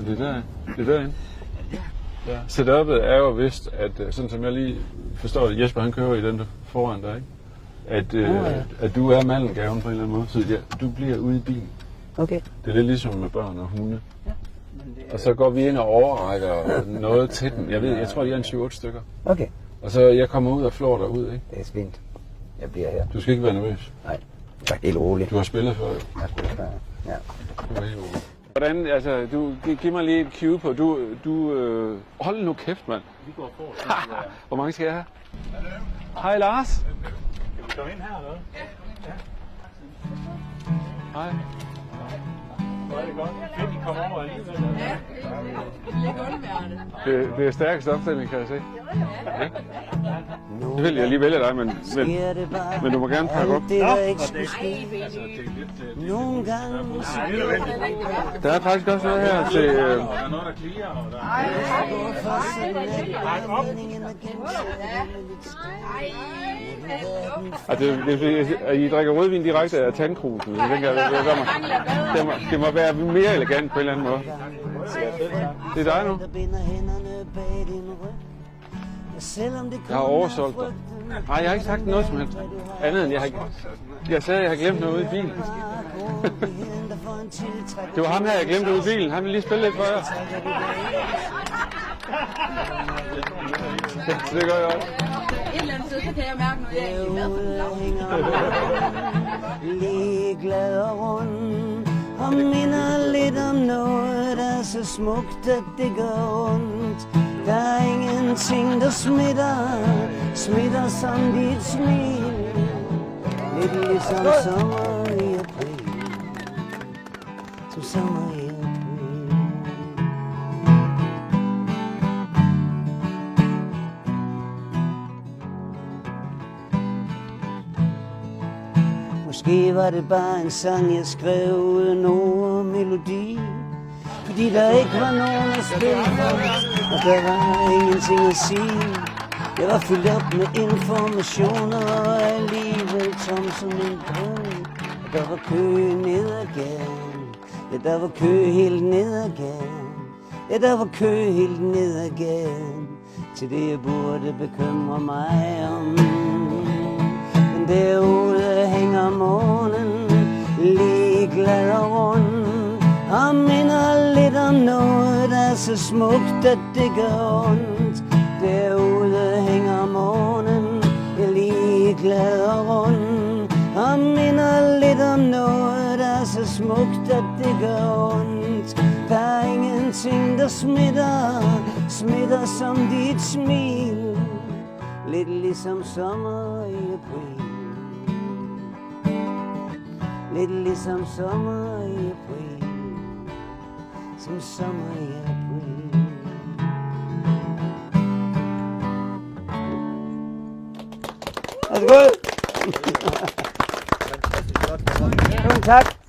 Det er derinde. Ja. Setup'et er jo vist, at sådan som jeg lige forstår det, Jesper han kører i den der foran dig, ikke? At du er mandelgaven på en eller anden måde, så du bliver ude i bilen. Okay. Det er lidt ligesom med børn og hunde. Ja. Og så går vi ind og overrækker noget til dem. Jeg tror, de er en 7-8 stykker. Okay. Og så jeg kommer ud og flår dig ud, ikke? Det er fint. Jeg bliver her. Du skal ikke være nervøs. Nej, jeg er helt rolig. Du har spillet før, jo. Jeg har spillet før, ja. Du er helt rolig. Hvordan, altså, giv mig lige et cue på, hold nu kæft, mand. Vi går forrest. Hvor mange skal jeg have? Hej Lars. Skal vi komme ind her, eller hvad? Ja. Hej. Hvor er det godt. Fedt, I kommer over alligevel. Ja, det er undværende. Det er stærkest opstilling, kan jeg se. Ja. Det vil jeg lige vælge dig, men du må gerne pakke op. Det der ikke skulle ske. Altså, det er lidt... Nogle gange. Der er faktisk også noget her til... Der er noget, der klirer, og der at I drikker rødvin direkte af tandkrusen. Det må være mere elegant på en eller anden måde. Det er dig nu. Jeg har oversolgt dig. Nej, jeg har ikke sagt noget som helst. Andet end jeg sagde, at jeg har glemt noget ude i bilen. Det var ham her, jeg glemte ude i bilen. Han ville lige spille lidt for jer. Det gør jeg også. Et eller andet sted, så kan jeg mærke noget, jeg ikke er med. Ligeglad rundt og minder lidt om noget, der er så smukt, at det gør ondt. Der er ingenting, der smitter som dit smil. Lidt ligesom sommer i april, som sommer i april. Måske var det bare en sang, jeg skrev uden ord og melodi. Fordi der ikke var nogen at spille for, og der var ingenting at sige. Jeg var fyldt op med informationer, og alligevel tom som en brød. Og der var kø ned ad gaden, ja der var kø helt ned ad gaden. Ja der var kø helt ned ad gaden, til det jeg burde bekymre mig om. Men derude hænger månen, ligeglad og rund, og minder lidt om noget, der er så smukt, at det gør ondt. Derude hænger månen, jeg er ligeglad og rund, og minder lidt om noget, der er så smukt, at det gør ondt. Der er ingenting, der smitter som dit smil. Lidt ligesom sommer i april. Lidt ligesom sommer i april. Som sommer i april. Er det godt? Tusind tak.